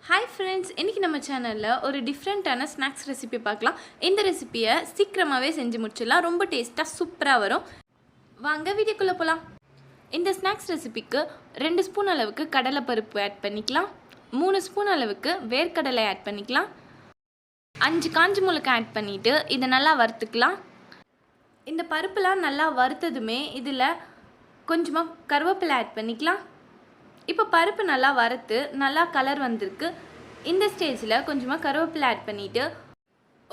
Hi friends, இன்றைக்கி நம்ம சேனலில் ஒரு டிஃப்ரெண்ட்டான ஸ்நாக்ஸ் ரெசிபி பார்க்கலாம். இந்த ரெசிபியை சீக்கிரமாகவே செஞ்சு முடிச்சிடலாம். ரொம்ப டேஸ்ட்டாக சூப்பராக வரும். வாங்க வீடியோக்குள்ளே போகலாம். இந்த ஸ்நாக்ஸ் ரெசிபிக்கு 2 ஸ்பூன் அளவுக்கு கடலைப்பருப்பு ஆட் பண்ணிக்கலாம். 3 ஸ்பூன் அளவுக்கு வேர்க்கடலை ஆட் பண்ணிக்கலாம். 5 காஞ்ச மிளகாய் ஆட் பண்ணிவிட்டு இதை நல்லா வறுத்துக்கலாம். இந்த பருப்புலாம் நல்லா வறுத்ததுமே இதில் கொஞ்சமாக கருவேப்பிலை ஆட் பண்ணிக்கலாம். இப்போ பருப்பு நல்லா வறுத்து நல்லா கலர் வந்திருக்கு. இந்த ஸ்டேஜில் கொஞ்சமாக கருவேப்பிலை ஆட் பண்ணிவிட்டு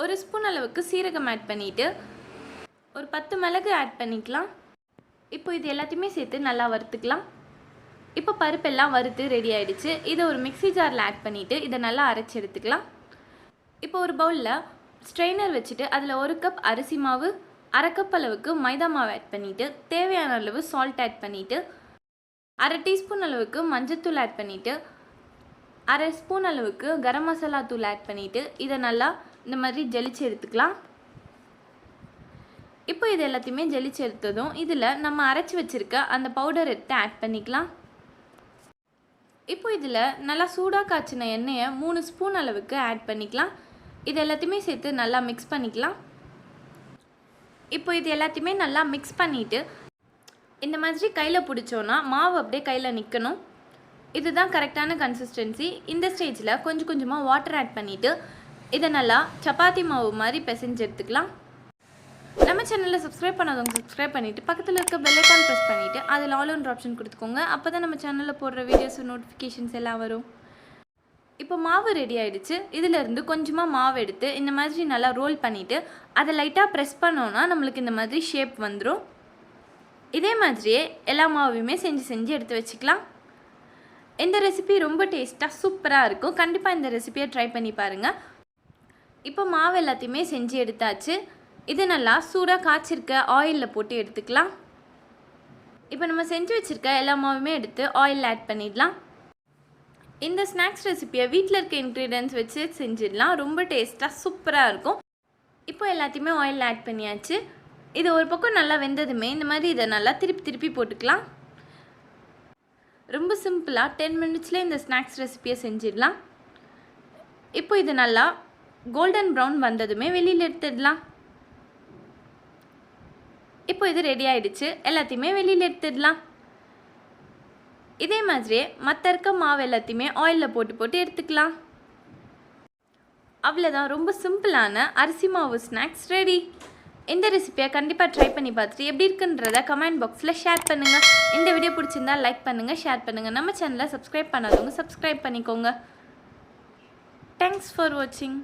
1 ஸ்பூன் அளவுக்கு சீரகம் ஆட் பண்ணிவிட்டு ஒரு 10 மிளகு ஆட் பண்ணிக்கலாம். இப்போ இது எல்லாத்தையுமே சேர்த்து நல்லா வறுத்துக்கலாம். இப்போ பருப்பெல்லாம் வறுத்து ரெடி ஆகிடுச்சு. இதை ஒரு மிக்ஸி ஜாரில் ஆட் பண்ணிவிட்டு இதை நல்லா அரைச்சி எடுத்துக்கலாம். இப்போ ஒரு பவுலில் ஸ்ட்ரெயினர் வச்சுட்டு அதில் 1 கப் அரிசி மாவு, 1/2 கப் அளவுக்கு மைதா மாவு ஆட் பண்ணிவிட்டு தேவையான அளவு சால்ட் ஆட் பண்ணிவிட்டு 1/2 டீஸ்பூன் அளவுக்கு மஞ்சத்தூள் ஆட் பண்ணிவிட்டு 1/2 ஸ்பூன் அளவுக்கு கரம் மசாலா தூள் ஆட் பண்ணிவிட்டு இதை நல்லா இந்த மாதிரி ஜலிச்சு எடுத்துக்கலாம். இப்போ இது எல்லாத்தையுமே ஜலிச்சு எடுத்ததும் இதில் நம்ம அரைச்சி வச்சுருக்க அந்த பவுடர் எடுத்து ஆட் பண்ணிக்கலாம். இப்போ இதில் நல்லா சூடாக காய்ச்சின எண்ணெயை 3 ஸ்பூன் அளவுக்கு ஆட் பண்ணிக்கலாம். இது எல்லாத்தையுமே சேர்த்து நல்லா மிக்ஸ் பண்ணிக்கலாம். இப்போ இது எல்லாத்தையுமே நல்லா மிக்ஸ் பண்ணிவிட்டு இந்த மாதிரி கையில் பிடிச்சோன்னா மாவு அப்படியே கையில் நிற்கணும். இதுதான் கரெக்டான கன்சிஸ்டன்சி. இந்த ஸ்டேஜில் கொஞ்சம் கொஞ்சமாக வாட்டர் ஆட் பண்ணிவிட்டு இதை நல்லா சப்பாத்தி மாவு மாதிரி பிசைஞ்சு எடுத்துக்கலாம். நம்ம சேனலில் சப்ஸ்கிரைப் பண்ணாதவங்க சப்ஸ்கிரைப் பண்ணிவிட்டு பக்கத்தில் இருக்க பெல் ஐகான் ப்ரெஸ் பண்ணிவிட்டு அதில் ஆல் ஒன் ஆப்ஷன் கொடுத்துக்கோங்க. அப்போ தான் நம்ம சேனலில் போடுற வீடியோஸ் நோட்டிஃபிகேஷன்ஸ் எல்லாம் வரும். இப்போ மாவு ரெடி ஆகிடுச்சு. இதிலேருந்து கொஞ்சமாக மாவு எடுத்து இந்த மாதிரி நல்லா ரோல் பண்ணிவிட்டு அதை லைட்டாக ப்ரெஸ் பண்ணோன்னா நம்மளுக்கு இந்த மாதிரி ஷேப் வந்துடும். இதே மாதிரியே எல்லா மாவையுமே செஞ்சு எடுத்து வச்சுக்கலாம். இந்த ரெசிபி ரொம்ப டேஸ்ட்டாக சூப்பராக இருக்கும். கண்டிப்பாக இந்த ரெசிபியை ட்ரை பண்ணி பாருங்கள். இப்போ மாவு எல்லாத்தையுமே செஞ்சு எடுத்தாச்சு. இது நல்லா சூடாக காய்ச்சிருக்க ஆயிலில் போட்டு எடுத்துக்கலாம். இப்போ நம்ம செஞ்சு வச்சுருக்க எல்லா மாவுமே எடுத்து ஆயில் ஆட் பண்ணிடலாம். இந்த ஸ்நாக்ஸ் ரெசிபியை வீட்டில் இருக்க இன்க்ரீடியன்ட்ஸ் வச்சு செஞ்சிடலாம். ரொம்ப டேஸ்ட்டாக சூப்பராக இருக்கும். இப்போ எல்லாத்தையுமே ஆயில் ஆட் பண்ணியாச்சு. இது ஒரு பக்கம் நல்லா வெந்ததுமே இந்த மாதிரி இதை நல்லா திருப்பி போட்டுக்கலாம். ரொம்ப சிம்பிளாக 10 மினிட்ஸில் இந்த ஸ்நாக்ஸ் ரெசிபியை செஞ்சிடலாம். இப்போ இது நல்லா கோல்டன் ப்ரௌன் வந்ததுமே வெளியில் எடுத்துடலாம். இப்போ இது ரெடி ஆகிடுச்சு. எல்லாத்தையுமே வெளியில் எடுத்துடலாம். இதே மாதிரியே மற்ற இருக்க மாவு எல்லாத்தையுமே ஆயிலில் போட்டு எடுத்துக்கலாம். அவ்வளோதான், ரொம்ப சிம்பிளான அரிசி மாவு ஸ்நாக்ஸ் ரெடி. இந்த ரெசிபியை கண்டிப்பாக ட்ரை பண்ணி பார்த்துட்டு எப்படி இருக்குன்றதை கமெண்ட் பாக்ஸில் ஷேர் பண்ணுங்கள். இந்த வீடியோ பிடிச்சிருந்தா லைக் பண்ணுங்கள், ஷேர் பண்ணுங்கள். நம்ம சேனலை சப்ஸ்கிரைப் பண்ணாதவங்க சப்ஸ்கிரைப் பண்ணிக்கோங்க. தேங்க்ஸ் ஃபார் வாட்சிங்.